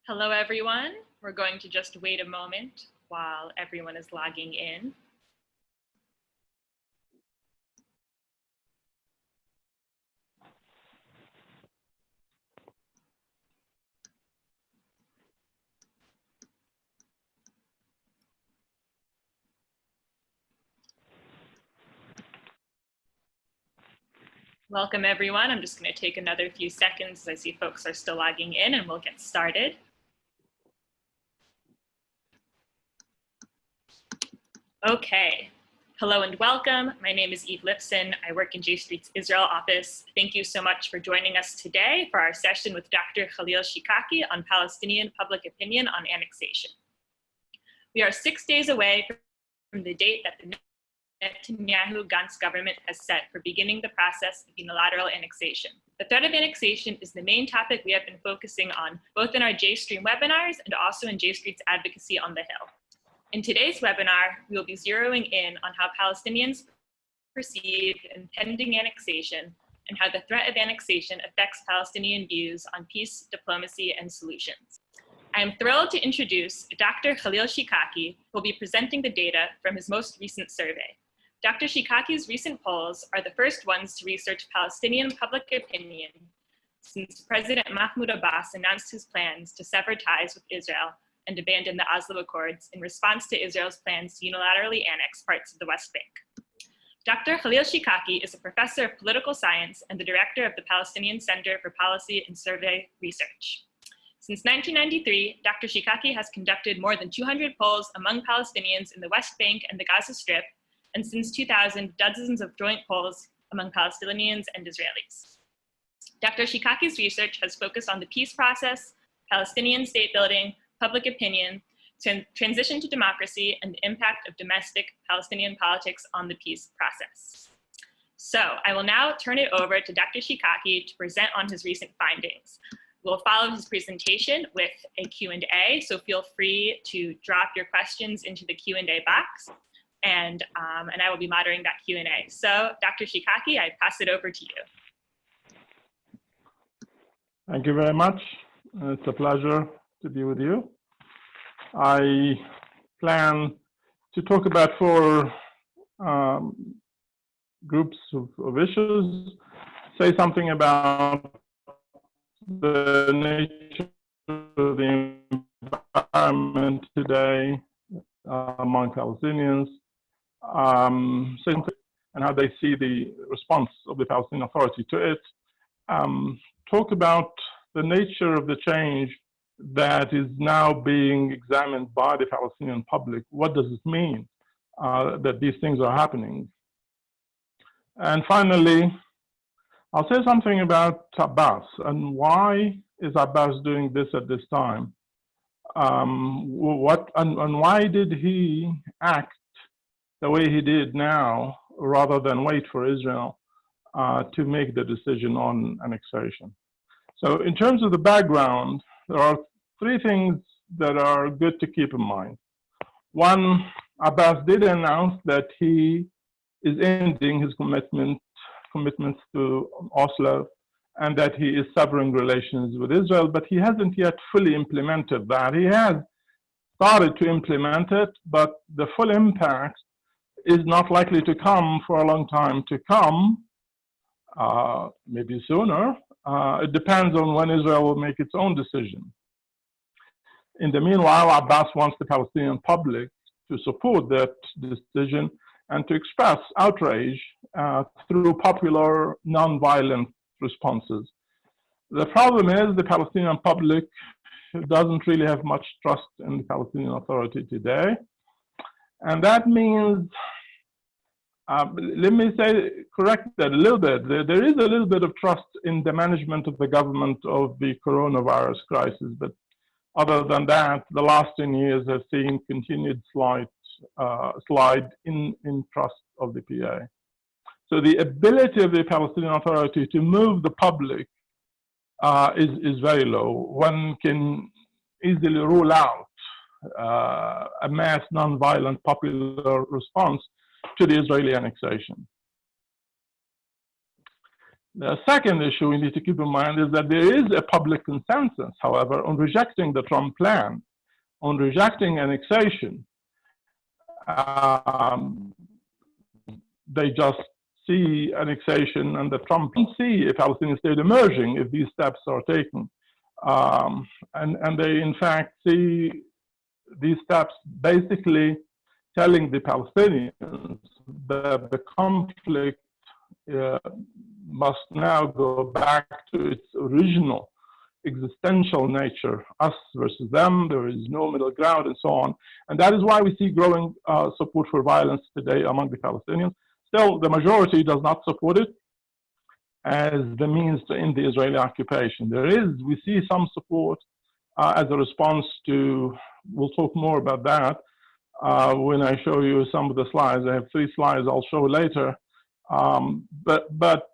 Hello, everyone. We're going to just wait a moment while everyone is logging in. Welcome, everyone. I'm just going to take another few seconds as I see folks are still logging in, and we'll get started. Okay. Hello and welcome. My name is Eve Lipson. I work in J Street's Israel office. Thank you so much for joining us today for our session with Dr. Khalil Shikaki on Palestinian public opinion on annexation. We are 6 days away from the date that the Netanyahu-Gantz government has set for beginning the process of unilateral annexation. The threat of annexation is the main topic we have been focusing on, both in our JStream webinars and also in JStreet's advocacy on the Hill. In today's webinar, we will be zeroing in on how Palestinians perceive impending annexation and how the threat of annexation affects Palestinian views on peace, diplomacy, and solutions. I am thrilled to introduce Dr. Khalil Shikaki, who will be presenting the data from his most recent survey. Dr. Shikaki's recent polls are the first ones to research Palestinian public opinion since President Mahmoud Abbas announced his plans to sever ties with Israel and abandon the Oslo Accords in response to Israel's plans to unilaterally annex parts of the West Bank. Dr. Khalil Shikaki is a professor of political science and the director of the Palestinian Center for Policy and Survey Research. Since 1993, Dr. Shikaki has conducted more than 200 polls among Palestinians in the West Bank and the Gaza Strip, and since 2000, dozens of joint polls among Palestinians and Israelis. Dr. Shikaki's research has focused on the peace process, Palestinian state building, public opinion, transition to democracy, and the impact of domestic Palestinian politics on the peace process. So I will now turn it over to Dr. Shikaki to present on his recent findings. We'll follow his presentation with a Q&A, so feel free to drop your questions into the Q&A box, and I will be moderating that Q&A. So Dr. Shikaki, I pass it over to you. Thank you very much. It's a pleasure to be with you. I plan to talk about four groups of issues, say something about the nature of the environment today among Palestinians, and how they see the response of the Palestinian Authority to it, talk about the nature of the change that is now being examined by the Palestinian public. What does it mean that these things are happening? And finally, I'll say something about Abbas and why is Abbas doing this at this time? And why did he act the way he did now rather than wait for Israel to make the decision on annexation? So in terms of the background, there are three things that are good to keep in mind. One, Abbas did announce that he is ending his commitments to Oslo and that he is severing relations with Israel, but he hasn't yet fully implemented that. He has started to implement it, but the full impact is not likely to come for a long time to come, maybe sooner. It depends on when Israel will make its own decision. In the meanwhile, Abbas wants the Palestinian public to support that decision and to express outrage through popular, non-violent responses. The problem is the Palestinian public doesn't really have much trust in the Palestinian Authority today. And that means, let me correct that a little bit. There is a little bit of trust in the management of the government of the coronavirus crisis, but other than that, the last 10 years have seen continued slide in trust of the PA. So the ability of the Palestinian Authority to move the public is very low. One can easily rule out a mass non-violent popular response to the Israeli annexation. The second issue we need to keep in mind is that there is a public consensus, however, on rejecting the Trump plan, on rejecting annexation. They just see annexation, and the Trump don't see a Palestinian state emerging if these steps are taken. And they, in fact, see these steps basically telling the Palestinians that the conflict must now go back to its original existential nature, us versus them, there is no middle ground, and so on. And that is why we see growing support for violence today among the Palestinians. Still, the majority does not support it as the means to end the Israeli occupation. We see some support as a response to, we'll talk more about that when I show you some of the slides. I have 3 slides I'll show later. But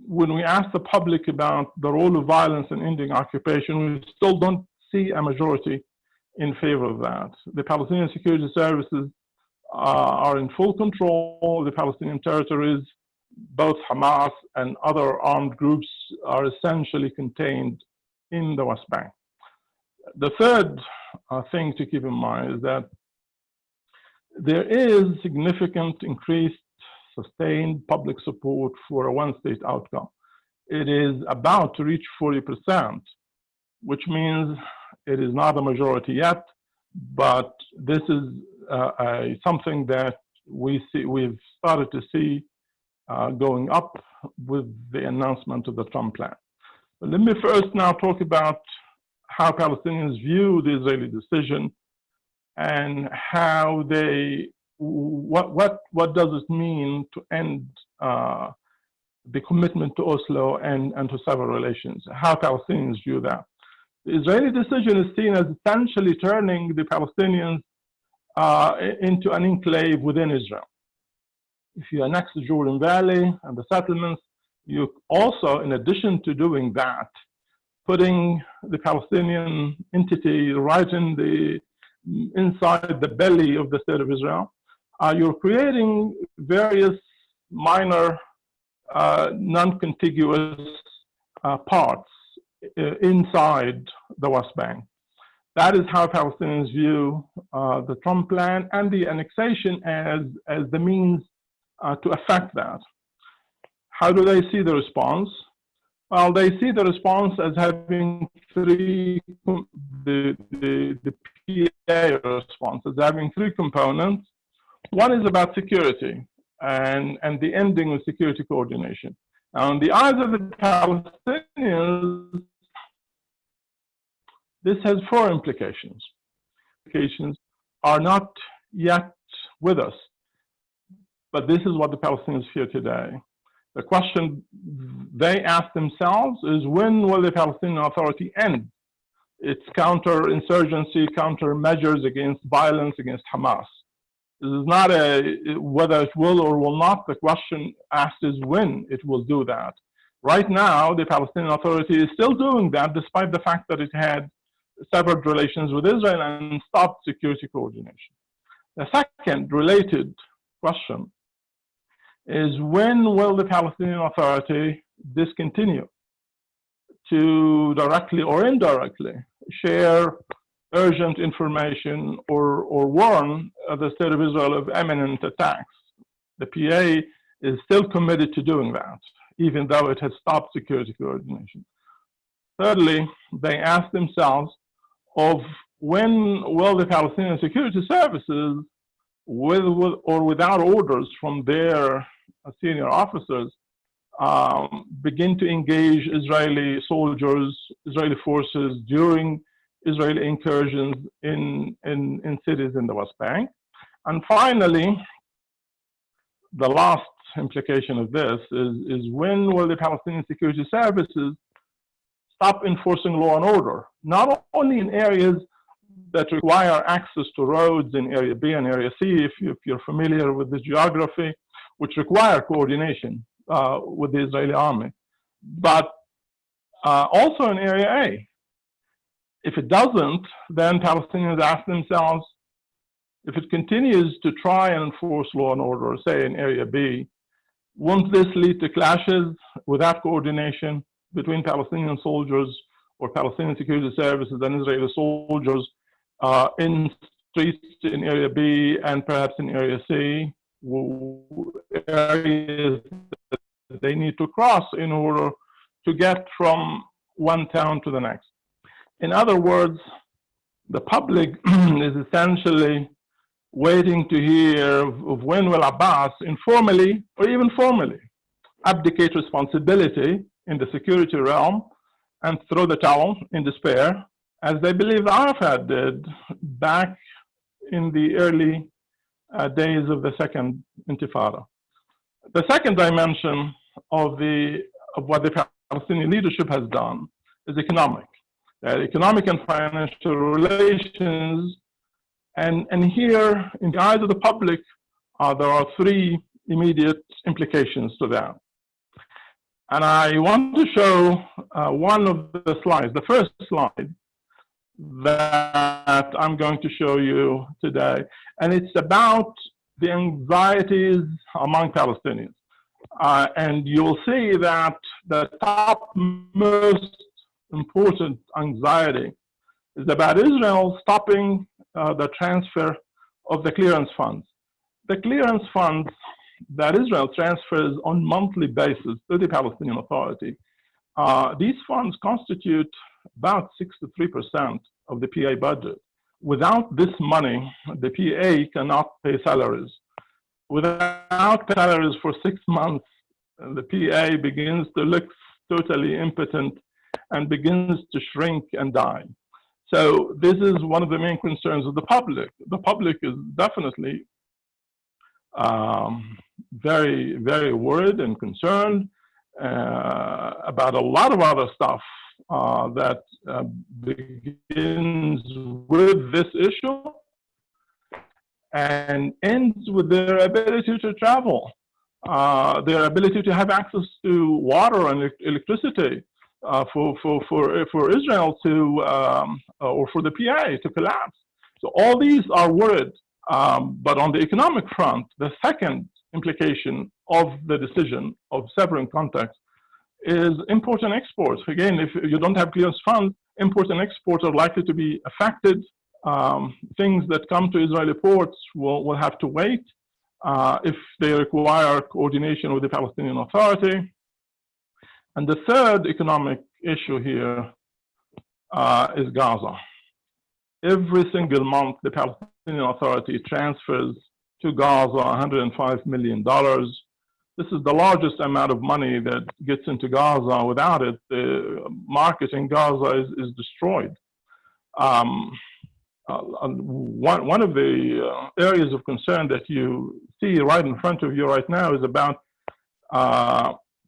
when we ask the public about the role of violence in ending occupation, we still don't see a majority in favor of that. The Palestinian security services are in full control of the Palestinian territories. Both Hamas and other armed groups are essentially contained in the West Bank. The third thing to keep in mind is that there is significant increased sustained public support for a one-state outcome. It is about to reach 40%, which means it is not a majority yet, but this is something that we've started to see going up with the announcement of the Trump plan. But let me first now talk about how Palestinians view the Israeli decision and how they, what does it mean to end the commitment to Oslo and to several relations, how Palestinians view that. The Israeli decision is seen as essentially turning the Palestinians into an enclave within Israel. If you annex the Jordan Valley and the settlements, you also, in addition to doing that, putting the Palestinian entity right inside the belly of the state of Israel, you're creating various minor non-contiguous parts inside the West Bank. That is how Palestinians view the Trump plan and the annexation as the means to affect that. How do they see the response? Well, they see the response as having the PA response as having 3 components. One is about security and the ending of security coordination. Now, in the eyes of the Palestinians, this has 4 implications. Implications are not yet with us, but this is what the Palestinians fear today. The question they ask themselves is, when will the Palestinian Authority end its counter-insurgency, countermeasures against violence against Hamas? This is not whether it will or will not. The question asked is when it will do that. Right now, the Palestinian Authority is still doing that, despite the fact that it had severed relations with Israel and stopped security coordination. The second related question is, when will the Palestinian Authority discontinue to directly or indirectly share urgent information or warn the state of Israel of imminent attacks? The PA is still committed to doing that, even though it has stopped security coordination. Thirdly, they ask themselves of when will the Palestinian security services, with or without orders from their senior officers, begin to engage Israeli soldiers, Israeli forces during Israeli incursions in cities in the West Bank. And finally, the last implication of this is when will the Palestinian security services stop enforcing law and order, not only in areas that require access to roads in Area B and Area C, if you're familiar with the geography, which require coordination with the Israeli army, but also in Area A. If it doesn't, then Palestinians ask themselves, if it continues to try and enforce law and order, say in Area B, Won't this lead to clashes without coordination between Palestinian soldiers or Palestinian security services and Israeli soldiers in streets in Area B and perhaps in Area C, areas that they need to cross in order to get from one town to the next? In other words, the public is essentially waiting to hear of when will Abbas informally or even formally abdicate responsibility in the security realm and throw the towel in despair, as they believe Arafat did back in the early days of the Second Intifada. The second dimension of what the Palestinian leadership has done is economic. Economic and financial relations, and here, in the eyes of the public, there are three immediate implications to that. And I want to show one of the slides, the first slide that I'm going to show you today. And it's about the anxieties among Palestinians. And you'll see that the top most important anxiety is about Israel stopping the transfer of the clearance funds. The clearance funds that Israel transfers on a monthly basis to the Palestinian Authority, these funds constitute about 63% of the PA budget. Without this money, the PA cannot pay salaries. Without salaries for 6 months, the PA begins to look totally impotent and begins to shrink and die. So this is one of the main concerns of the public. The public is definitely very, very worried and concerned about a lot of other stuff that begins with this issue and ends with their ability to travel, their ability to have access to water and electricity for Israel to, or for the PA to collapse. So all these are worried. But on the economic front, the second implication of the decision of severing contacts is import and exports. Again, if you don't have clearance funds, import and exports are likely to be affected. Things that come to Israeli ports will have to wait if they require coordination with the Palestinian Authority. And the third economic issue here is Gaza. Every single month, the Palestinian Authority transfers to Gaza $105 million. This is the largest amount of money that gets into Gaza. Without it, the market in Gaza is destroyed. One of the areas of concern that you see right in front of you right now is about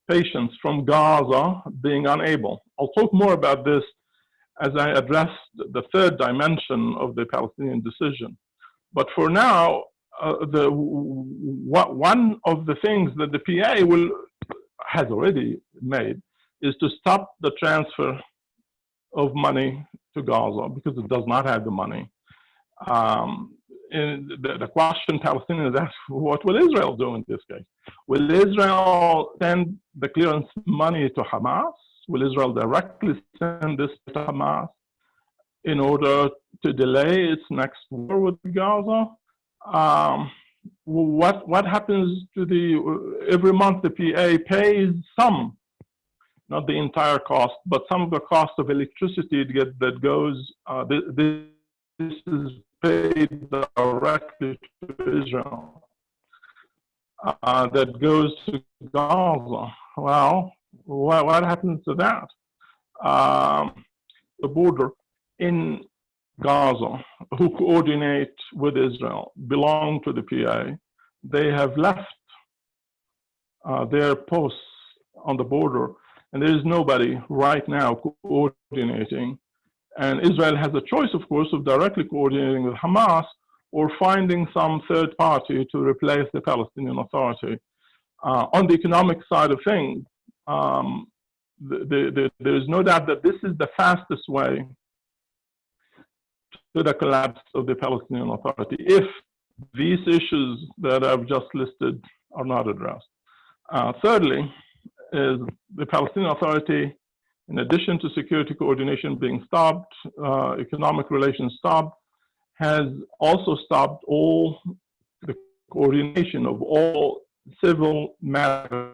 patients from Gaza being unable. I'll talk more about this as I address the third dimension of the Palestinian decision. But for now, one of the things that the PA has already made is to stop the transfer of money to Gaza because it does not have the money. The question Palestinians ask, what will Israel do in this case? Will Israel send the clearance money to Hamas? Will Israel directly send this to Hamas in order to delay its next war with Gaza? What happens to every month the PA pays some, not the entire cost, but some of the cost of electricity that goes, this is paid directly to Israel, that goes to Gaza. Well, what happens to that? The border in Gaza, who coordinate with Israel, belong to the PA. They have left their posts on the border, and there is nobody right now coordinating. And Israel has a choice, of course, of directly coordinating with Hamas or finding some third party to replace the Palestinian Authority. On the economic side of things, there is no doubt that this is the fastest way to the collapse of the Palestinian Authority if these issues that I've just listed are not addressed. Thirdly, is the Palestinian Authority, in addition to security coordination being stopped, economic relations stopped, has also stopped all the coordination of all civil matters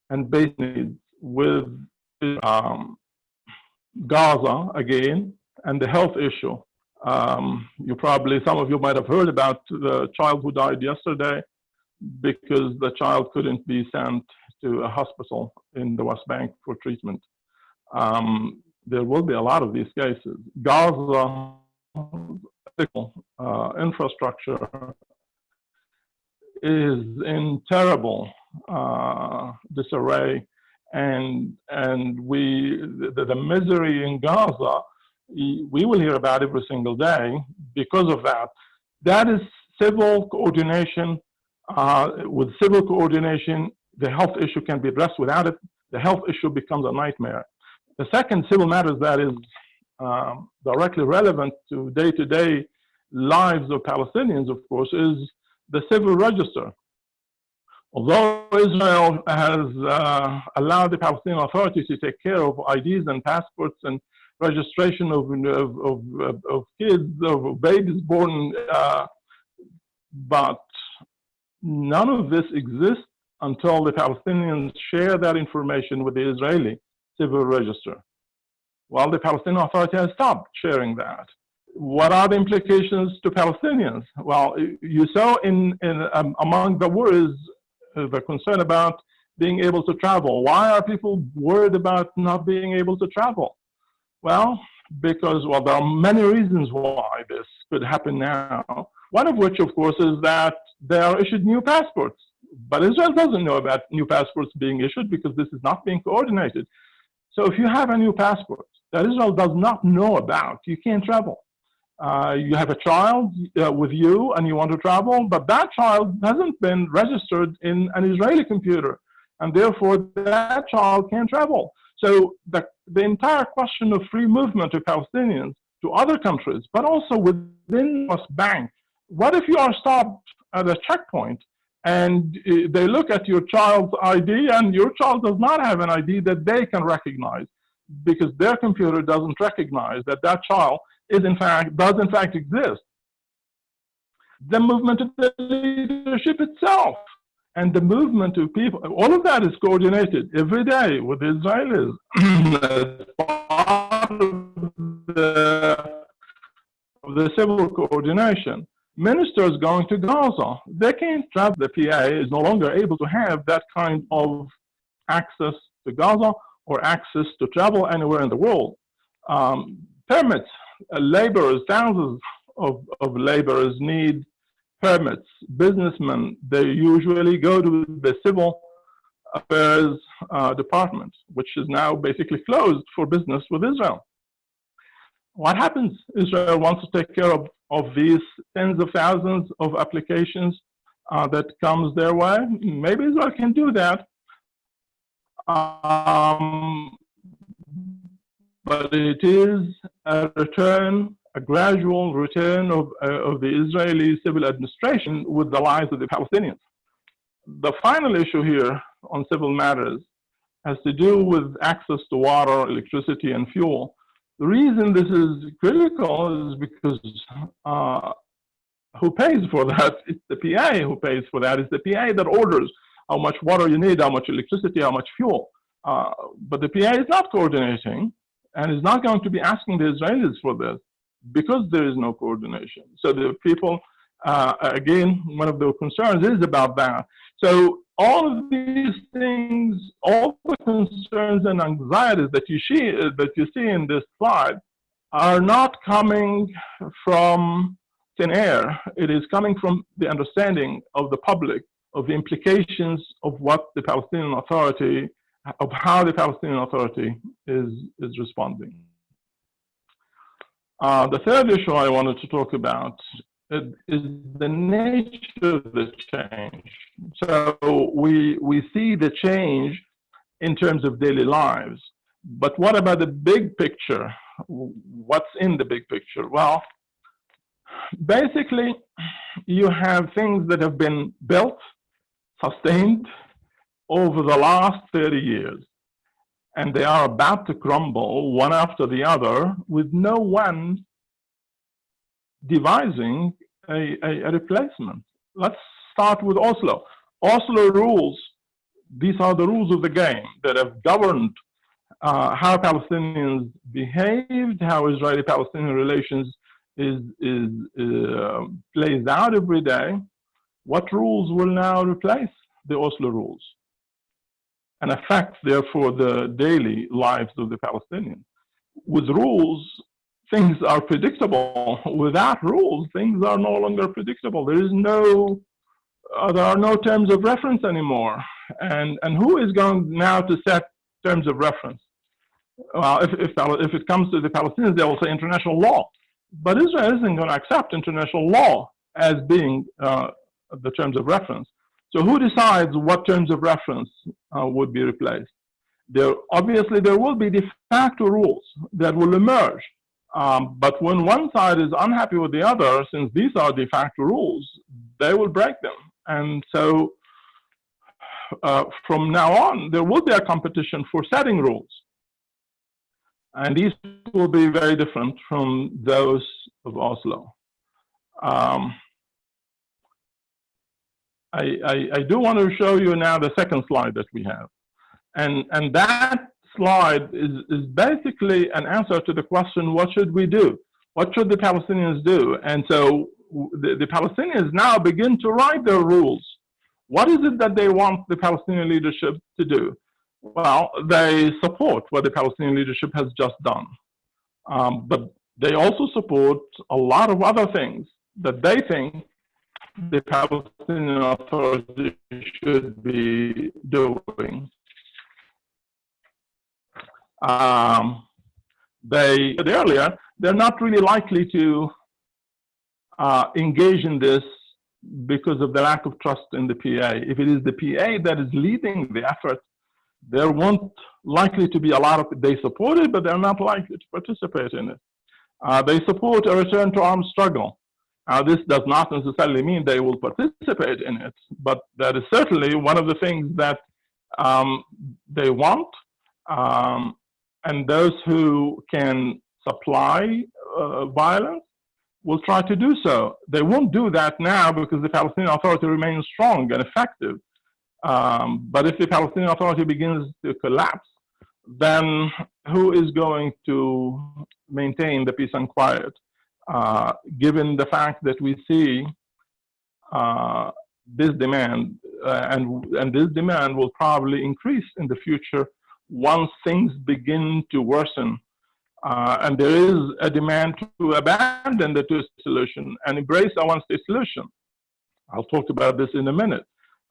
and basic needs with Gaza again, and the health issue. Some of you might have heard about the child who died yesterday because the child couldn't be sent to a hospital in the West Bank for treatment. There will be a lot of these cases. Gaza infrastructure is in terrible disarray, and the misery in Gaza, we will hear about every single day because of that. That is civil coordination. With civil coordination, the health issue can be addressed. Without it, the health issue becomes a nightmare. The second civil matters that is directly relevant to day-to-day lives of Palestinians, of course, is the civil register. Although Israel has allowed the Palestinian Authority to take care of IDs and passports and registration of kids, of babies born, but none of this exists until the Palestinians share that information with the Israeli civil register. Well, the Palestinian Authority has stopped sharing that. What are the implications to Palestinians? Well, you saw among the worries the concern about being able to travel. Why are people worried about not being able to travel? Well, because, there are many reasons why this could happen now. One of which, of course, is that they are issued new passports. But Israel doesn't know about new passports being issued because this is not being coordinated. So if you have a new passport that Israel does not know about, you can't travel. You have a child with you and you want to travel, but that child hasn't been registered in an Israeli computer, and therefore that child can't travel. So the entire question of free movement of Palestinians to other countries, but also within the West Bank. What if you are stopped at a checkpoint and they look at your child's ID and your child does not have an ID that they can recognize because their computer doesn't recognize that that child does in fact exist? The movement of the leadership itself and the movement of people, all of that is coordinated every day with the Israelis. As part of the civil coordination. Ministers going to Gaza, they can't travel. The PA is no longer able to have that kind of access to Gaza or access to travel anywhere in the world. Permits, laborers, thousands of laborers need permits. Businessmen, they usually go to the civil affairs department, which is now basically closed for business with Israel. What happens? Israel wants to take care of these tens of thousands of applications that comes their way. Maybe Israel can do that. But it is a gradual return of the Israeli civil administration with the lives of the Palestinians. The final issue here on civil matters has to do with access to water, electricity, and fuel. The reason this is critical is because who pays for that? It's the PA who pays for that. It's the PA that orders how much water you need, how much electricity, how much fuel. But the PA is not coordinating and is not going to be asking the Israelis for this because there is no coordination. So the people, again, one of the concerns is about that. So all of these things, all the concerns and anxieties that you see in this slide are not coming from thin air. It is coming from the understanding of the public of the implications of what the Palestinian Authority, of how the Palestinian Authority is responding. The third issue I wanted to talk about is the nature of the change. So we see the change in terms of daily lives, but what about the big picture? What's in the big picture? Well, basically, you have things that have been built sustained over the last 30 years. And they are about to crumble one after the other with no one devising a replacement. Let's start with Oslo. Oslo rules, these are the rules of the game that have governed how Palestinians behaved, how Israeli-Palestinian relations plays out every day. What rules will now replace the Oslo rules and affect, therefore, the daily lives of the Palestinians? With rules, things are predictable. Without rules, things are no longer predictable. There are no terms of reference anymore. And who is going now to set terms of reference? Well, if it comes to the Palestinians, they will say international law. But Israel isn't going to accept international law as being the terms of reference. So who decides what terms of reference would be replaced? Obviously, there will be de facto rules that will emerge. But when one side is unhappy with the other, since these are de facto rules, they will break them. And so from now on, there will be a competition for setting rules. And these will be very different from those of Oslo. I do want to show you now the second slide that we have. And that slide is basically an answer to the question, what should we do? What should the Palestinians do? And so the Palestinians now begin to write their rules. What is it that they want the Palestinian leadership to do? Well, they support what the Palestinian leadership has just done. But they also support a lot of other things that they think the Palestinian Authority should be doing. They said earlier, they're not really likely to engage in this because of the lack of trust in the PA. If it is the PA that is leading the effort, there won't likely to be a lot of, they support it, but they're not likely to participate in it. They support a return to armed struggle. This does not necessarily mean they will participate in it, but that is certainly one of the things that they want. And those who can supply violence will try to do so. They won't do that now because the Palestinian Authority remains strong and effective. But if the Palestinian Authority begins to collapse, then who is going to maintain the peace and quiet? Given the fact that we see this demand, and this demand will probably increase in the future once things begin to worsen. And there is a demand to abandon the two-state solution and embrace a one-state solution. I'll talk about this in a minute.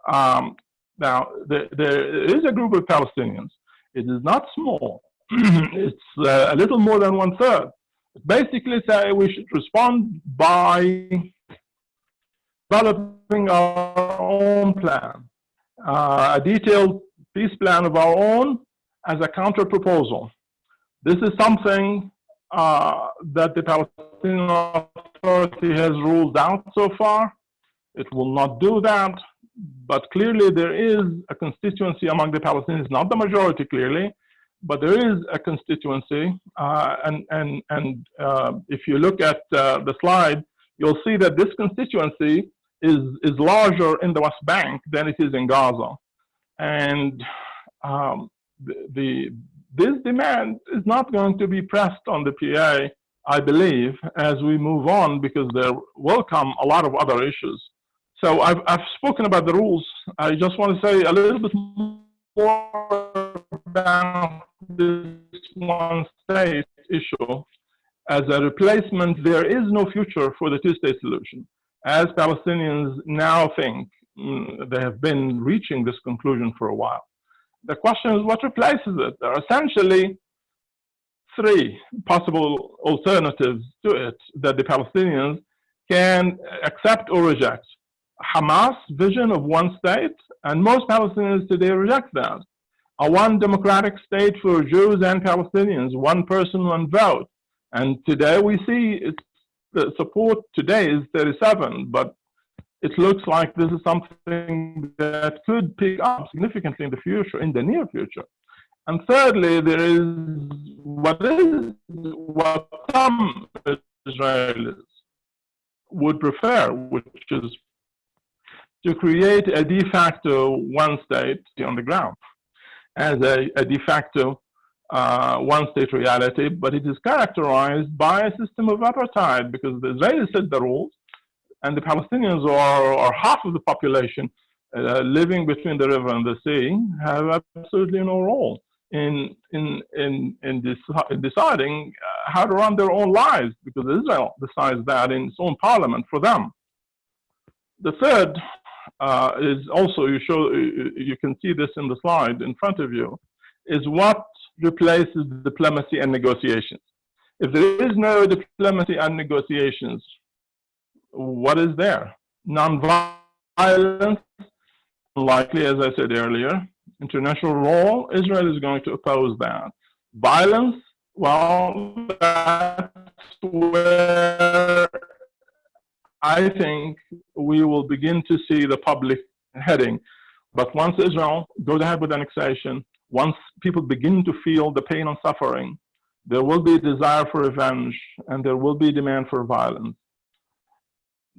Now, there is a group of Palestinians. It is not small. It's a little more than 1/3. Basically say we should respond by developing our own plan, a detailed peace plan of our own as a counter proposal. This is something that the Palestinian Authority has ruled out so far. It will not do that, but clearly there is a constituency among the Palestinians, not the majority clearly, but there is a constituency. If you look at the slide, you'll see that this constituency is larger in the West Bank than it is in Gaza. And this demand is not going to be pressed on the PA, I believe, as we move on, because there will come a lot of other issues. So I've spoken about the rules. I just want to say a little bit more about this one-state issue. As a replacement, there is no future for the two-state solution. As Palestinians now think, they have been reaching this conclusion for a while. The question is, what replaces it? There are essentially three possible alternatives to it that the Palestinians can accept or reject. Hamas' vision of one state, and most Palestinians today reject that. A one democratic state for Jews and Palestinians, one person, one vote. And today we see the support today is 37, but it looks like this is something that could pick up significantly in the future, in the near future. And thirdly, there is what some Israelis would prefer, which is to create a de facto one state on the ground as a de facto one state reality, but it is characterized by a system of apartheid because the Israelis set the rules and the Palestinians are half of the population living between the river and the sea have absolutely no role in deciding how to run their own lives because Israel decides that in its own parliament for them. The third is also, you can see this in the slide in front of you, is what replaces diplomacy and negotiations. If there is no diplomacy and negotiations, what is there? Non-violence, likely, as I said earlier. International law, Israel is going to oppose that. Violence, well, that's where I think we will begin to see the public heading. But once Israel goes ahead with annexation, once people begin to feel the pain and suffering, there will be a desire for revenge and there will be demand for violence.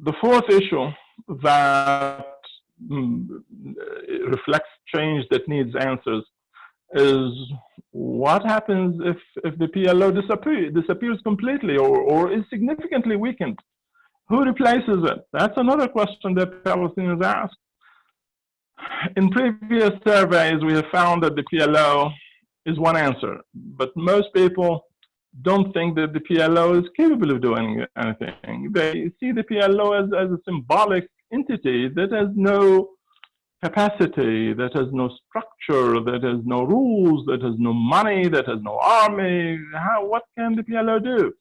The fourth issue that reflects change that needs answers is what happens if the PLO disappears completely or is significantly weakened? Who replaces it? That's another question that Palestinians ask. In previous surveys, we have found that the PLO is one answer, but most people don't think that the PLO is capable of doing anything. They see the PLO as a symbolic entity that has no capacity, that has no structure, that has no rules, that has no money, that has no army. What can the PLO do?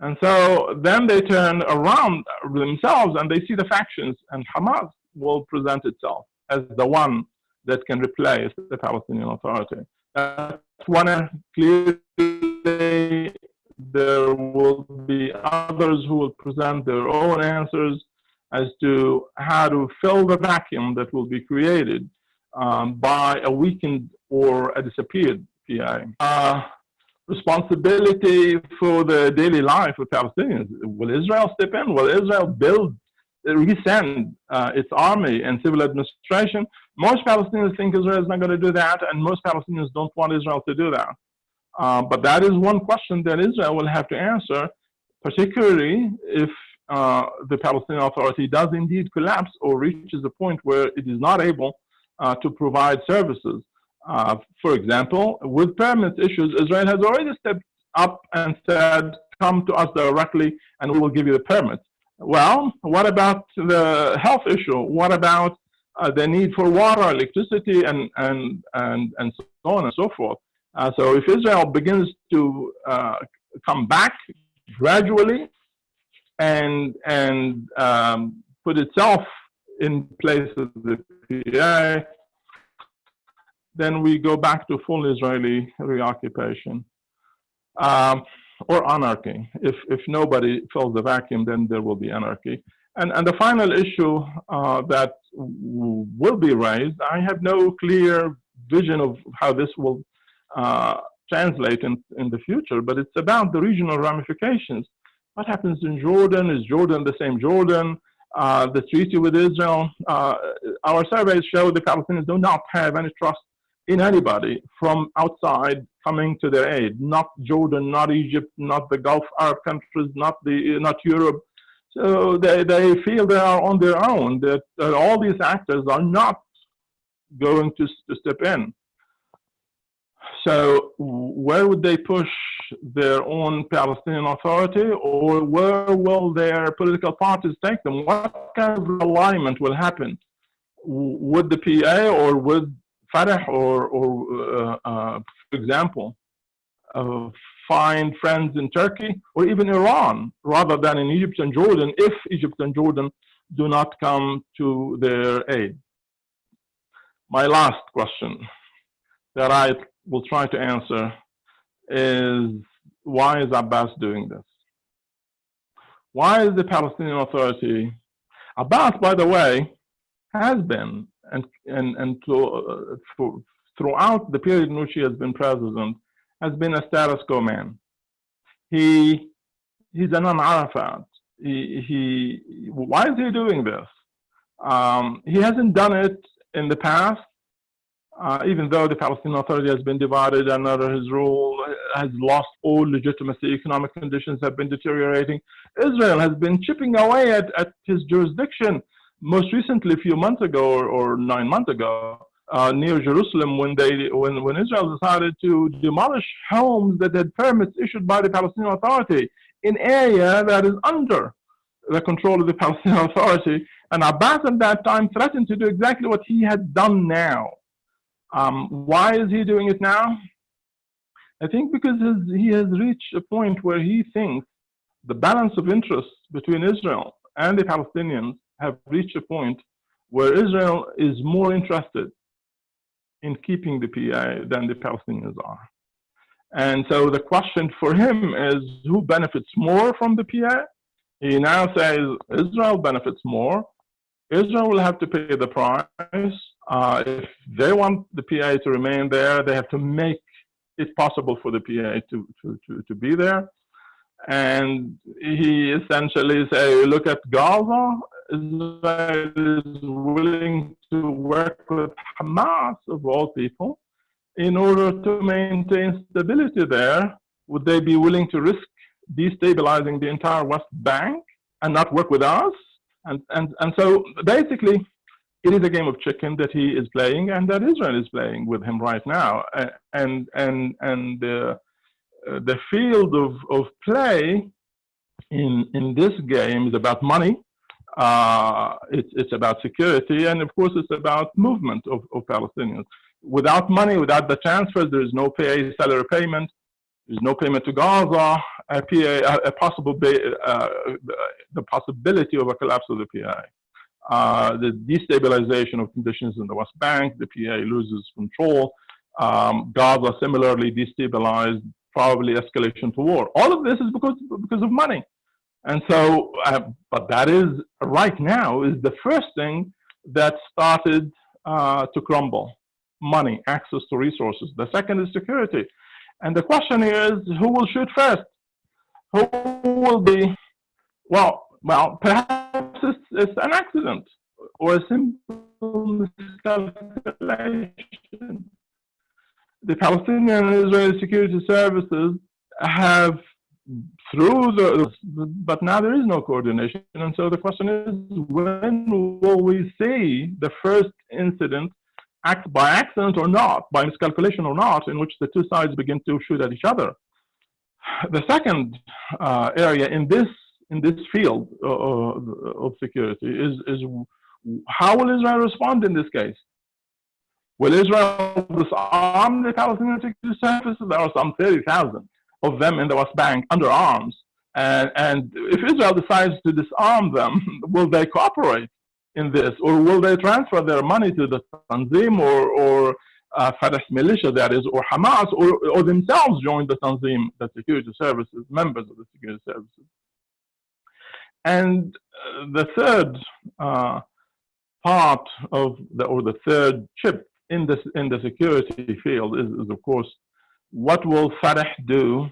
And so then they turn around themselves and they see the factions, and Hamas will present itself as the one that can replace the Palestinian Authority. That's one. Clearly, there will be others who will present their own answers as to how to fill the vacuum that will be created by a weakened or a disappeared PA. Responsibility for the daily life of Palestinians. Will Israel step in? Will Israel resend its army and civil administration? Most Palestinians think Israel is not going to do that, and most Palestinians don't want Israel to do that. But that is one question that Israel will have to answer, particularly if the Palestinian Authority does indeed collapse or reaches a point where it is not able to provide services. For example, with permit issues, Israel has already stepped up and said, come to us directly and we will give you the permits. Well, what about the health issue? What about the need for water, electricity, and so on and so forth? So if Israel begins to come back gradually and put itself in place of the PA, then we go back to full Israeli reoccupation or anarchy. If nobody fills the vacuum, then there will be anarchy. And the final issue that will be raised, I have no clear vision of how this will translate in the future, but it's about the regional ramifications. What happens in Jordan? Is Jordan the same Jordan? The treaty with Israel, our surveys show the Palestinians do not have any trust in anybody from outside coming to their aid. Not Jordan, not Egypt, not the Gulf Arab countries, not Europe. So they feel they are on their own, that all these actors are not going to step in. So where would they push their own Palestinian Authority, or where will their political parties take them? What kind of alignment will happen? Would the PA or would Fatah or for example, find friends in Turkey or even Iran rather than in Egypt and Jordan if Egypt and Jordan do not come to their aid? My last question that I will try to answer is, why is Abbas doing this? Why is the Palestinian Authority? Abbas, by the way, has been, throughout the period in which he has been president, has been a status quo man. He's a non-Arafat. Why is he doing this? He hasn't done it in the past, even though the Palestinian Authority has been divided and under his rule has lost all legitimacy, economic conditions have been deteriorating. Israel has been chipping away at his jurisdiction. Most recently, a few months ago or 9 months ago, near Jerusalem, when Israel decided to demolish homes that had permits issued by the Palestinian Authority in area that is under the control of the Palestinian Authority. And Abbas at that time threatened to do exactly what he had done now. Why is he doing it now? I think because he has reached a point where he thinks the balance of interests between Israel and the Palestinians have reached a point where Israel is more interested in keeping the PA than the Palestinians are. And so the question for him is, who benefits more from the PA? He now says Israel benefits more. Israel will have to pay the price. If they want the PA to remain there, they have to make it possible for the PA to be there. And he essentially says, look at Gaza. Israel is willing to work with Hamas, of all people, in order to maintain stability there. Would they be willing to risk destabilizing the entire West Bank and not work with us? And so basically, it is a game of chicken that he is playing and that Israel is playing with him right now. And the field of play in this game is about money. It's about security, and of course it's about movement of Palestinians. Without money, without the transfers, there is no salary payment, there's no payment to Gaza, the possibility of a collapse of the PA. The destabilization of conditions in the West Bank, the PA loses control. Gaza similarly destabilized, probably escalation to war. All of this is because of money. And so, but that is right now is the first thing that started to crumble. Money, access to resources. The second is security. And the question is, who will shoot first? Who will be, well, perhaps it's an accident or a simple miscalculation. The Palestinian and Israeli security services have but now there is no coordination. And so the question is, when will we see the first incident, act by accident or not, by miscalculation or not, in which the two sides begin to shoot at each other? The second area in this field of security is how will Israel respond in this case? Will Israel disarm the Palestinian security services? There are some 30,000 of them in the West Bank under arms. And if Israel decides to disarm them, will they cooperate in this? Or will they transfer their money to the Tanzim or Fatah militia, that is, or Hamas, or themselves join the Tanzim, the security services, members of the security services? And the third part of the third chip in the security field is of course, what will Fatah do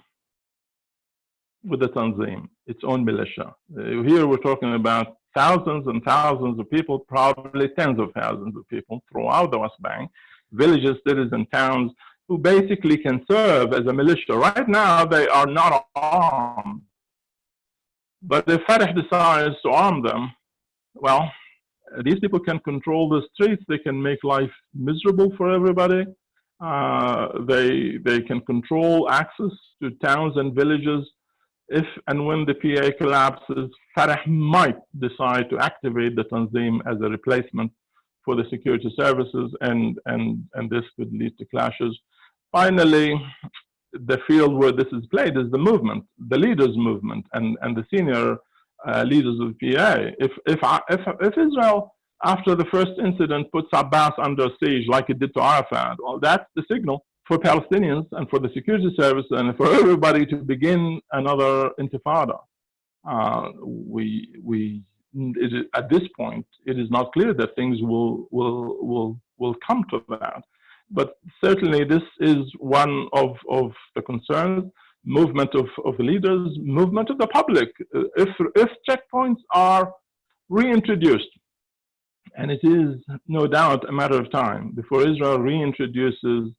with the Tanzim, its own militia? Here we're talking about thousands and thousands of people, probably tens of thousands of people throughout the West Bank, villages, cities, and towns, who basically can serve as a militia. Right now, they are not armed. But if Fatah decides to arm them, well, these people can control the streets, they can make life miserable for everybody. They can control access to towns and villages. If and when the PA collapses, Fatah might decide to activate the Tanzim as a replacement for the security services, and this could lead to clashes. Finally, the field where this is played is the movement, the leaders' movement, and the senior leaders of the PA. If Israel, after the first incident, puts Abbas under siege like it did to Arafat, well, that's the signal for Palestinians and for the security service and for everybody to begin another intifada. We at this point, it is not clear that things will come to that. But certainly this is one of the concerns, movement of leaders, movement of the public. If checkpoints are reintroduced, and it is no doubt a matter of time before Israel reintroduces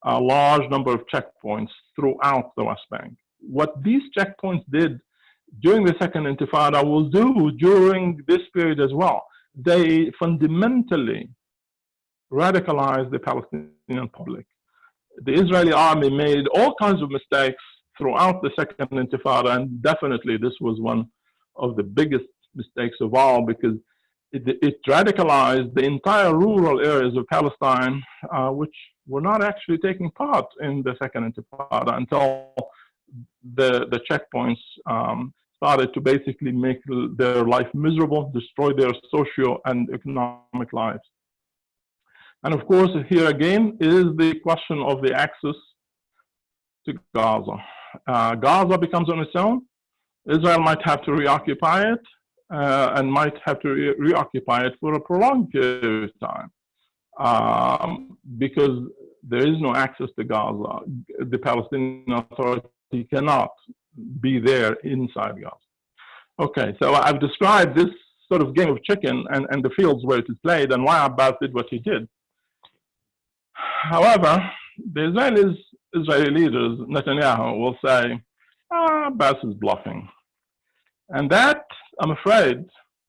a large number of checkpoints throughout the West Bank. What these checkpoints did during the Second Intifada will do during this period as well. They fundamentally radicalized the Palestinian public. The Israeli army made all kinds of mistakes throughout the Second Intifada, and definitely this was one of the biggest mistakes of all, because it radicalized the entire rural areas of Palestine, which were not actually taking part in the Second Intifada until the checkpoints started to basically make their life miserable, destroy their socio and economic lives. And of course, here again is the question of the access to Gaza. Gaza becomes on its own. Israel might have to reoccupy it, and might have to reoccupy it for a prolonged period of time, because there is no access to Gaza. The Palestinian Authority cannot be there inside Gaza. Okay, so I've described this sort of game of chicken and the fields where it is played and why Abbas did what he did. However, the Israeli leaders, Netanyahu, will say, Abbas is bluffing. And that, I'm afraid,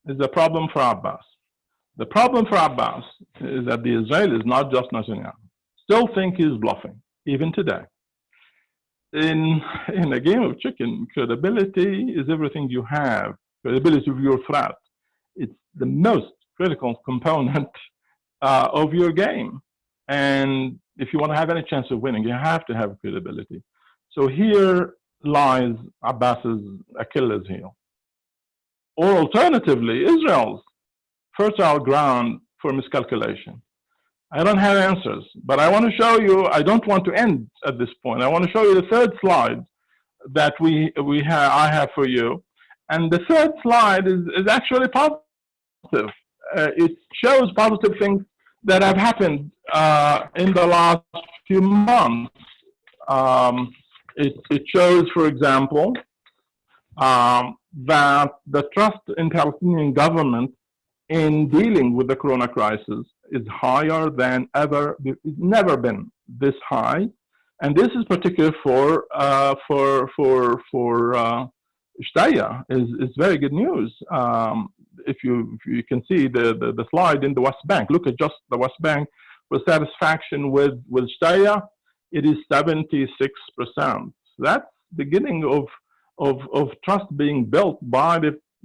is a problem for Abbas. The problem for Abbas is that the Israelis, not just Netanyahu, still think he's bluffing, even today. In a game of chicken, credibility is everything you have. Credibility of your threat. It's the most critical component of your game. And if you want to have any chance of winning, you have to have credibility. So here lies Abbas's Achilles heel. Or alternatively, Israel's fertile ground for miscalculation. I don't have answers, but I want to show you, I don't want to end at this point. I want to show you the third slide that I have for you. And the third slide is actually positive. It shows positive things that have happened in the last few months. It shows, for example, that the trust in Palestinian government in dealing with the corona crisis is higher than ever. It's never been this high, and this is particular for Shtaya is very good news. If you can see the slide in the West Bank, look at just the West Bank with satisfaction with Shtaya, it is 76%. That's beginning of trust being built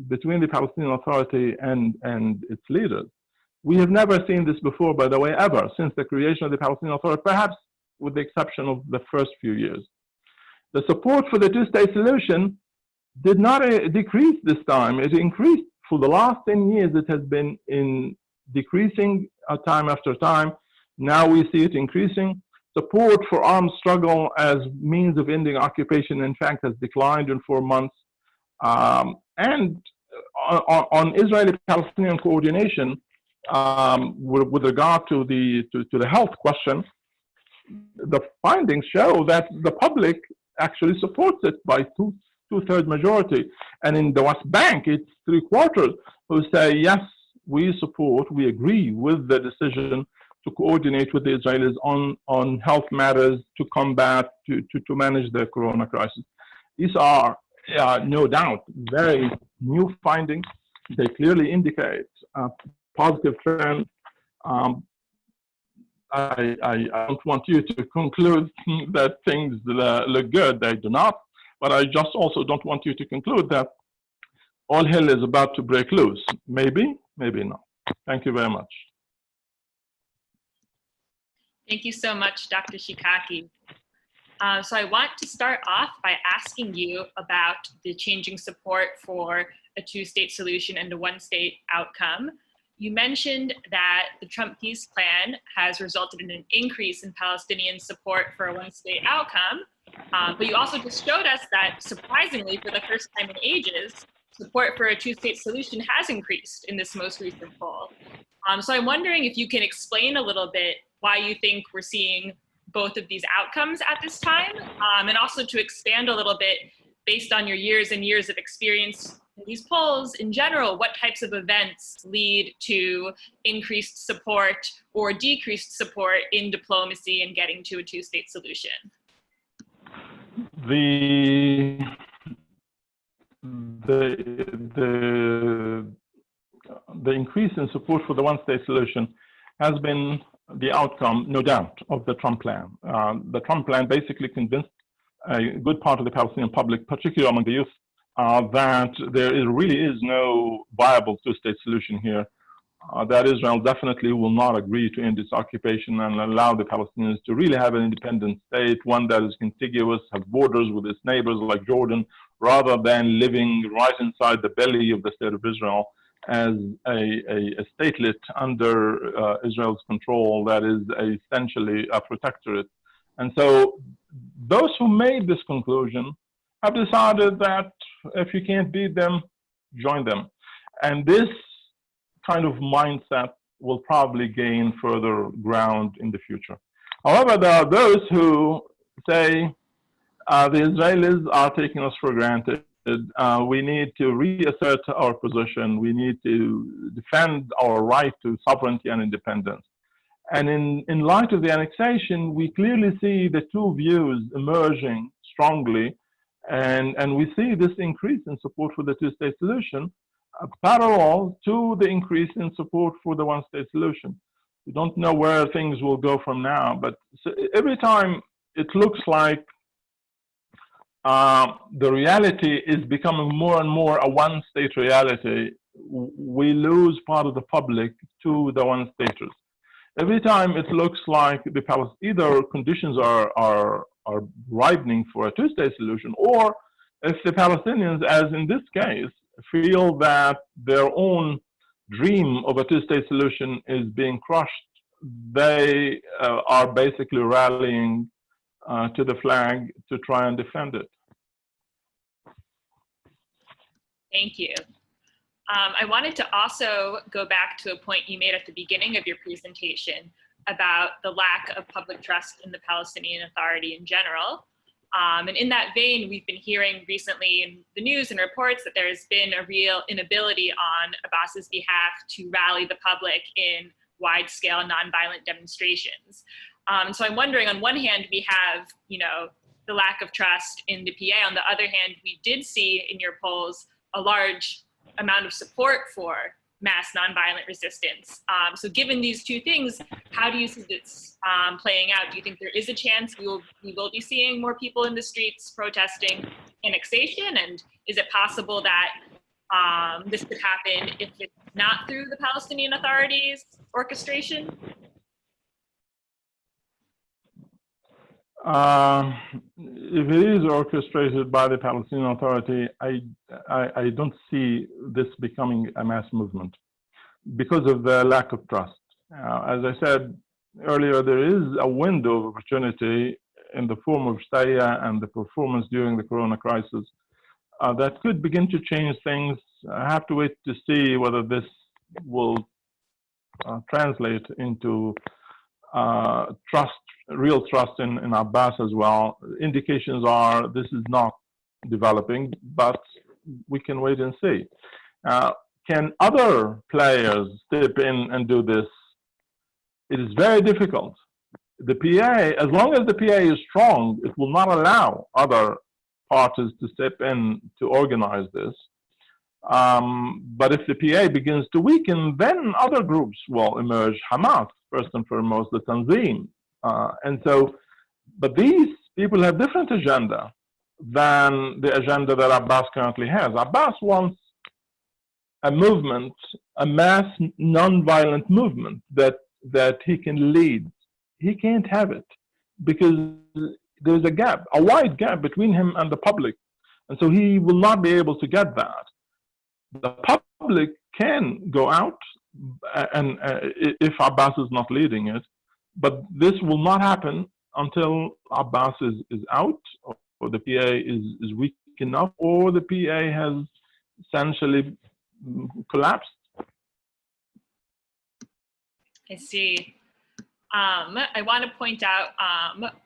between the Palestinian Authority and its leaders. We have never seen this before, by the way, ever, since the creation of the Palestinian Authority, perhaps with the exception of the first few years. The support for the two-state solution did not decrease this time. It increased. For the last 10 years, it has been decreasing time after time. Now we see it increasing. Support for armed struggle as means of ending occupation, in fact, has declined in 4 months. And on Israeli-Palestinian coordination, with regard to the health question, the findings show that the public actually supports it by two-thirds majority. And in the West Bank, it's 3/4 who say, yes, we support, we agree with the decision to coordinate with the Israelis on health matters to combat, to manage the corona crisis. These are, no doubt, very new findings. They clearly indicate a positive trend. I don't want you to conclude that things look good. They do not. But I just also don't want you to conclude that all hell is about to break loose. Maybe, maybe not. Thank you very much. Thank you so much, Dr. Shikaki. So I want to start off by asking you about the changing support for a two-state solution and a one-state outcome. You mentioned that the Trump peace plan has resulted in an increase in Palestinian support for a one-state outcome, but you also just showed us that, surprisingly, for the first time in ages, support for a two-state solution has increased in this most recent poll. So I'm wondering if you can explain a little bit why you think we're seeing both of these outcomes at this time, and also to expand a little bit based on your years and years of experience in these polls in general, what types of events lead to increased support or decreased support in diplomacy and getting to a two-state solution? The increase in support for the one-state solution has been the outcome, no doubt, of the Trump plan. The Trump plan basically convinced a good part of the Palestinian public, particularly among the youth, that really is no viable two-state solution here, that Israel definitely will not agree to end its occupation and allow the Palestinians to really have an independent state, one that is contiguous, have borders with its neighbors like Jordan, rather than living right inside the belly of the state of Israel as a statelet under Israel's control that is essentially a protectorate. And so those who made this conclusion have decided that if you can't beat them, join them. And this kind of mindset will probably gain further ground in the future. However, there are those who say the Israelis are taking us for granted. We need to reassert our position. We need to defend our right to sovereignty and independence. And in light of the annexation, we clearly see the two views emerging strongly. And we see this increase in support for the two-state solution parallel to the increase in support for the one-state solution. We don't know where things will go from now, but every time it looks like the reality is becoming more and more a one-state reality, we lose part of the public to the one-staters. Every time it looks like either conditions are ripening for a two-state solution, or if the Palestinians, as in this case, feel that their own dream of a two-state solution is being crushed, they are basically rallying to the flag to try and defend it. Thank you. I wanted to also go back to a point you made at the beginning of your presentation about the lack of public trust in the Palestinian Authority in general. And in that vein, we've been hearing recently in the news and reports that there has been a real inability on Abbas's behalf to rally the public in wide-scale nonviolent demonstrations. So I'm wondering, on one hand, we have, the lack of trust in the PA. On the other hand, we did see in your polls a large amount of support for mass nonviolent resistance. So given these two things, how do you see this playing out? Do you think there is a chance we will be seeing more people in the streets protesting annexation? And is it possible that this could happen if it's not through the Palestinian Authority's orchestration? If it is orchestrated by the Palestinian Authority, I don't see this becoming a mass movement because of the lack of trust. As I said earlier, there is a window of opportunity in the form of Staya and the performance during the Corona crisis that could begin to change things. I have to wait to see whether this will translate into real trust in Abbas as well. Indications are this is not developing, but we can wait and see. Can other players step in and do this? It is very difficult. The PA, as long as the PA is strong, it will not allow other parties to step in to organize this. But if the PA begins to weaken, then other groups will emerge. Hamas, first and foremost, the Tanzim. But these people have different agenda than the agenda that Abbas currently has. Abbas wants a movement, a mass non-violent movement that he can lead. He can't have it because there's a gap, a wide gap between him and the public. And so he will not be able to get that. The public can go out and if Abbas is not leading it, but this will not happen until Abbas is out, or the PA is weak enough, or the PA has essentially collapsed. I see. I want to point out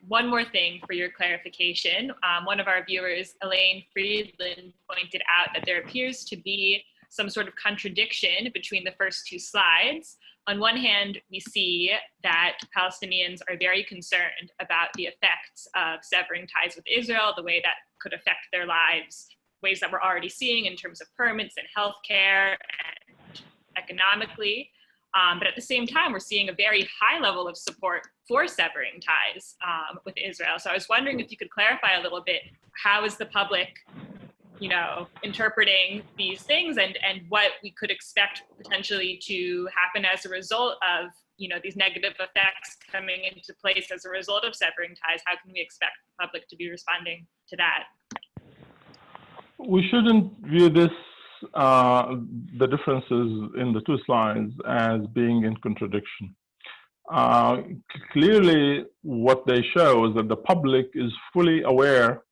one more thing for your clarification. One of our viewers, Elaine Friedland, pointed out that there appears to be some sort of contradiction between the first two slides. On one hand, we see that Palestinians are very concerned about the effects of severing ties with Israel, the way that could affect their lives, ways that we're already seeing in terms of permits and healthcare and economically. But at the same time, we're seeing a very high level of support for severing ties with Israel. So I was wondering if you could clarify a little bit, how is the public, interpreting these things and what we could expect potentially to happen as a result of, these negative effects coming into place as a result of severing ties? How can we expect the public to be responding to that? We shouldn't view this the differences in the two slides as being in contradiction. Clearly, what they show is that the public is fully aware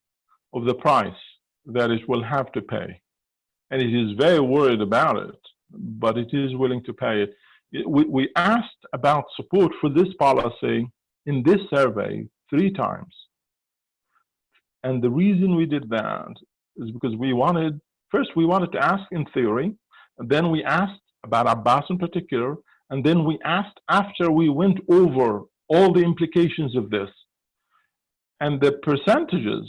of the price that it will have to pay. And it is very worried about it, but it is willing to pay it. We asked about support for this policy in this survey 3 times. And the reason we did that is because we wanted to ask in theory, and then we asked about Abbas in particular, and then we asked after we went over all the implications of this. And the percentages,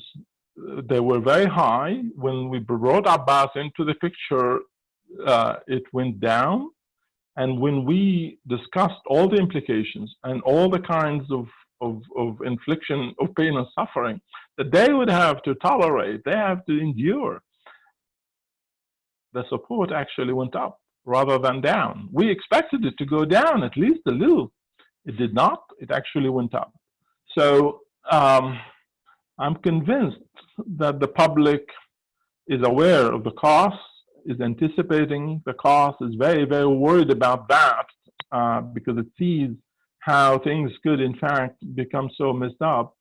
they were very high. When we brought Abbas into the picture, it went down. And when we discussed all the implications and all the kinds of infliction of pain and suffering that they would have to tolerate, they have to endure, the support actually went up rather than down. We expected it to go down at least a little. It did not. It actually went up. So I'm convinced that the public is aware of the costs, is anticipating the cost, is very, very worried about that because it sees how things could in fact become so messed up.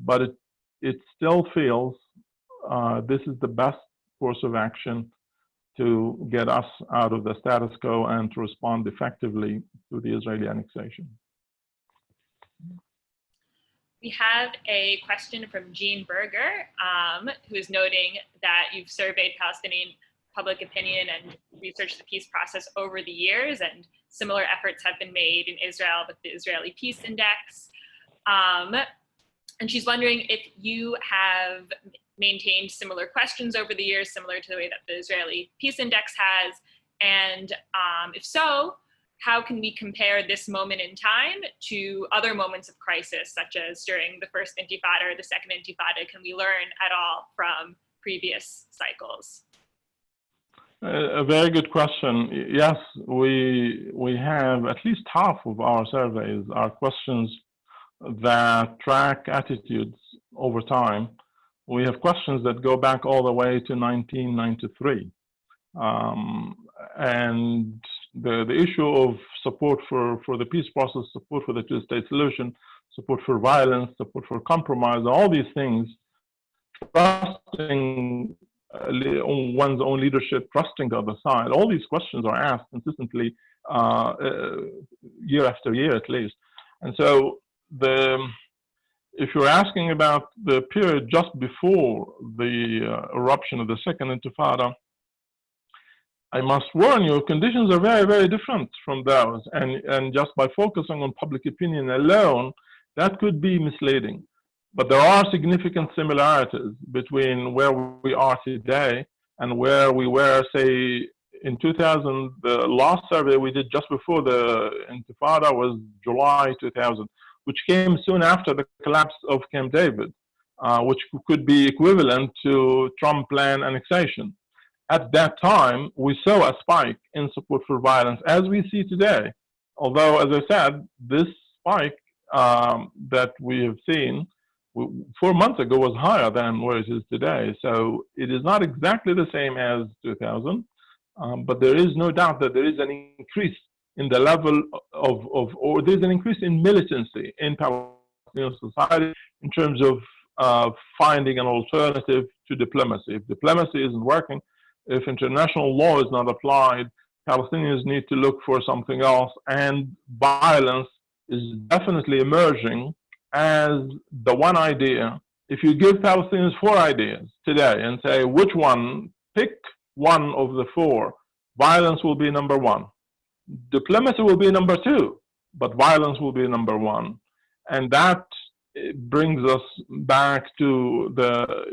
But it still feels this is the best course of action to get us out of the status quo and to respond effectively to the Israeli annexation. We have a question from Jean Berger, who is noting that you've surveyed Palestinian public opinion and researched the peace process over the years, and similar efforts have been made in Israel with the Israeli Peace Index. And she's wondering if you have maintained similar questions over the years, similar to the way that the Israeli Peace Index has, and if so, how can we compare this moment in time to other moments of crisis, such as during the first Intifada or the second Intifada? Can we learn at all from previous cycles? A very good question. Yes, we have at least half of our surveys are questions that track attitudes over time. We have questions that go back all the way to 1993. And the issue of support for the peace process, support for the two-state solution, support for violence, support for compromise, all these things, trusting one's own leadership, trusting the other side, all these questions are asked consistently year after year at least. And so if you're asking about the period just before the eruption of the second Intifada, I must warn you, conditions are very, very different from those. And just by focusing on public opinion alone, that could be misleading. But there are significant similarities between where we are today and where we were, say, in 2000. The last survey we did just before the Intifada was July 2000, which came soon after the collapse of Camp David, which could be equivalent to Trump plan annexation. At that time, we saw a spike in support for violence, as we see today. Although, as I said, this spike that we have seen 4 months ago was higher than where it is today. So it is not exactly the same as 2000, but there is no doubt that there is an increase in the level or there's an increase in militancy in Palestinian society in terms of finding an alternative to diplomacy. If diplomacy isn't working, If international law is not applied, Palestinians need to look for something else, and violence is definitely emerging as the one idea. If you give Palestinians 4 ideas today and say, which one, pick one of the 4, violence will be number 1. Diplomacy will be number 2, but violence will be number 1. And that brings us back to the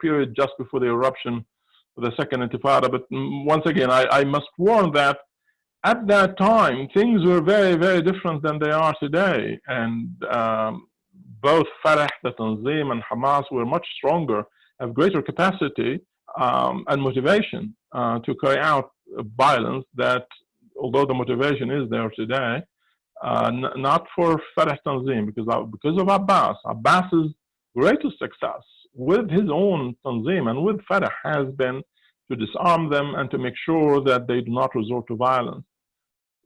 period just before the eruption of the Second Intifada. But once again, I must warn that at that time, things were very, very different than they are today. And both Fatah, the Tanzim, and Hamas were much stronger, have greater capacity and motivation to carry out violence that, although the motivation is there today, not for Fatah Tanzim, because of Abbas. Abbas's greatest success with his own Tanzim and with Fatah has been to disarm them and to make sure that they do not resort to violence.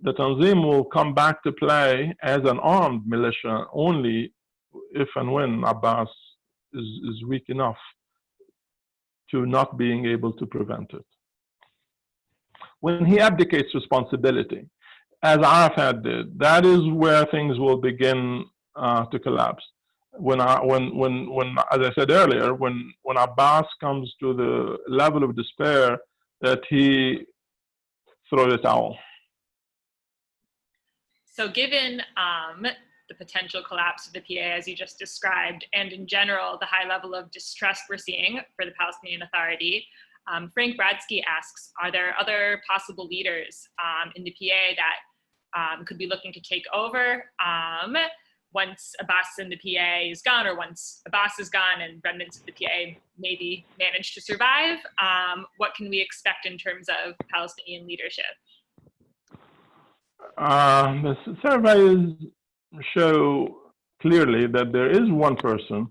The Tanzim will come back to play as an armed militia only if and when Abbas is weak enough to not being able to prevent it. When he abdicates responsibility, as Arafat did, that is where things will begin to collapse. When, as I said earlier, when Abbas comes to the level of despair that he throws the towel. So given the potential collapse of the PA, as you just described, and in general, the high level of distrust we're seeing for the Palestinian Authority, Frank Bradsky asks, are there other possible leaders in the PA that could be looking to take over once Abbas and the PA is gone, or once Abbas is gone and remnants of the PA maybe manage to survive? What can we expect in terms of Palestinian leadership? The surveys show clearly that there is one person,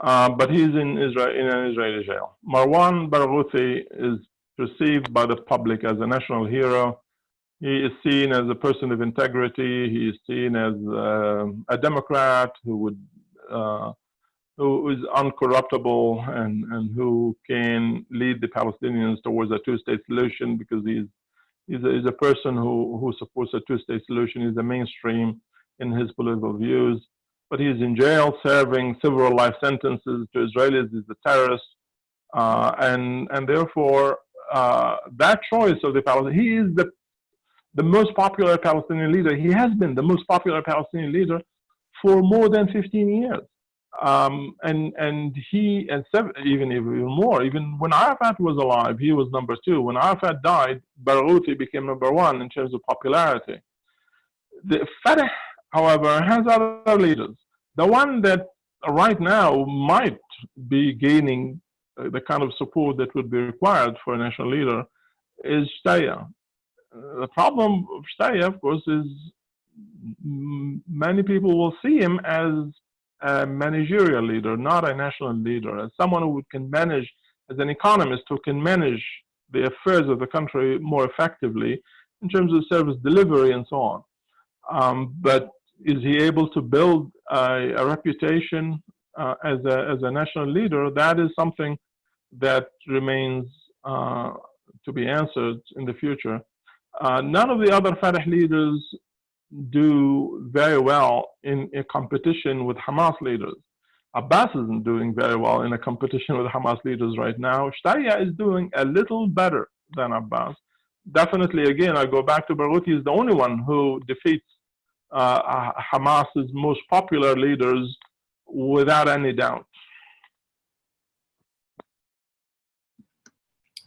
but he's in Israel, in an Israeli jail. Marwan Barghouthi is perceived by the public as a national hero. He is seen as a person of integrity. He is seen as a Democrat who is uncorruptible and who can lead the Palestinians towards a two-state solution, because he's a person who supports a two-state solution. He's the mainstream in his political views, but he's in jail serving several life sentences to Israelis. He's a terrorist, and therefore that choice of the Palestinians, he is the most popular Palestinian leader. He has been the most popular Palestinian leader for more than 15 years. And even more, even when Arafat was alive, he was number 2. When Arafat died, Barghouthi became number 1 in terms of popularity. The Fatah, however, has other leaders. The one that right now might be gaining the kind of support that would be required for a national leader is Shtaya. The problem of Shtaya, of course, is many people will see him as a managerial leader, not a national leader, as someone who can manage, as an economist who can manage the affairs of the country more effectively in terms of service delivery and so on. But is he able to build a reputation as a national leader? That is something that remains to be answered in the future. None of the other Fatah leaders do very well in a competition with Hamas leaders. Abbas isn't doing very well in a competition with Hamas leaders right now. Shtaya is doing a little better than Abbas. Definitely, again, I go back to Barghouthi is the only one who defeats Hamas's most popular leaders without any doubt.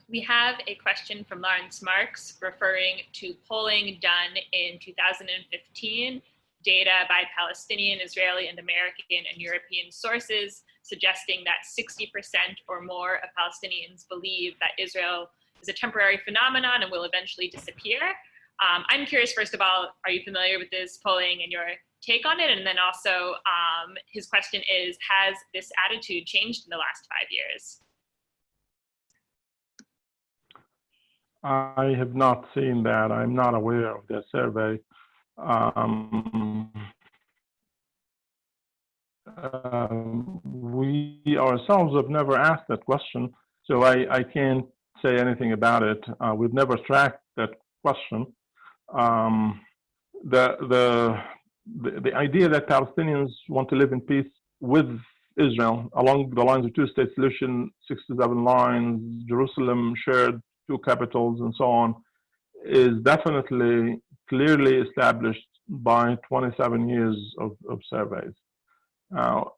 We have a question from Lawrence Marks referring to polling done in 2015, data by Palestinian, Israeli, and American and European sources suggesting that 60% or more of Palestinians believe that Israel is a temporary phenomenon and will eventually disappear. I'm curious, first of all, are you familiar with this polling and your take on it? And then also, his question is, has this attitude changed in the last 5 years? I have not seen that. I'm not aware of that survey. We ourselves have never asked that question. So I can't say anything about it. We've never tracked that question. The idea that Palestinians want to live in peace with Israel along the lines of two-state solution, 67 lines, Jerusalem shared two capitals, and so on, is definitely clearly established by 27 years of surveys. Now,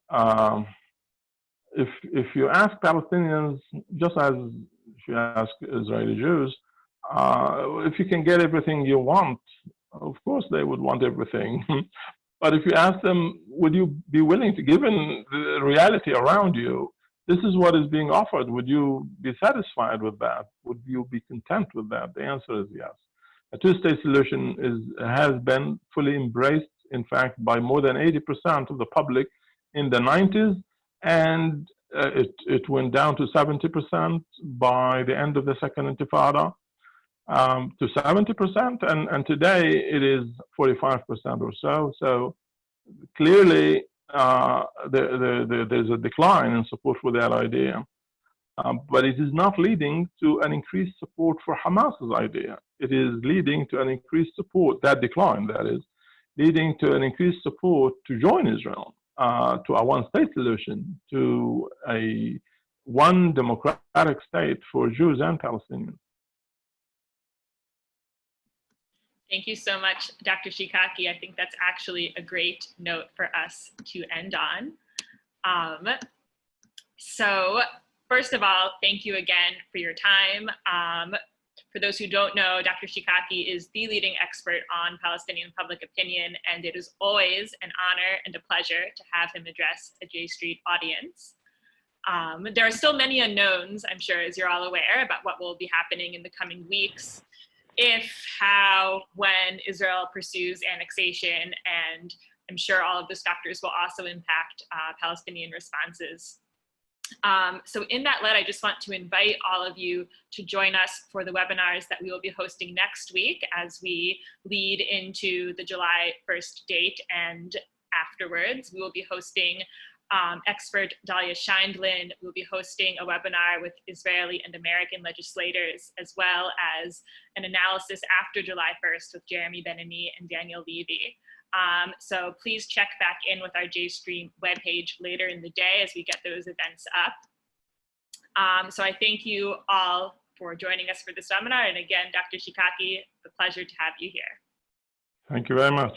if you ask Palestinians, just as if you ask Israeli Jews, if you can get everything you want, of course they would want everything. But if you ask them, would you be willing to, given the reality around you, this is what is being offered, would you be satisfied with that? Would you be content with that? The answer is yes. A two-state solution has been fully embraced, in fact, by more than 80% of the public in the 90s, and it went down to 70% by the end of the Second Intifada, to 70%, and today it is 45% or so. So clearly there's a decline in support for that idea, but it is not leading to an increased support for Hamas's idea. It is leading to an increased support, that decline that is, leading to an increased support to join Israel, to a one-state solution, to a one democratic state for Jews and Palestinians. Thank you so much, Dr. Shikaki. I think that's actually a great note for us to end on. So first of all, thank you again for your time. For those who don't know, Dr. Shikaki is the leading expert on Palestinian public opinion, and it is always an honor and a pleasure to have him address a J Street audience. There are still many unknowns, I'm sure, as you're all aware, about what will be happening in the coming weeks, if, how, when Israel pursues annexation, and I'm sure all of those factors will also impact Palestinian responses. So in that light, I just want to invite all of you to join us for the webinars that we will be hosting next week as we lead into the July 1st date, and afterwards we will be hosting expert Dalia Scheindlin will be hosting a webinar with Israeli and American legislators, as well as an analysis after July 1st with Jeremy Ben-Ami and Daniel Levy. So please check back in with our JStream webpage later in the day as we get those events up. So I thank you all for joining us for this seminar. And again, Dr. Shikaki, it's a pleasure to have you here. Thank you very much.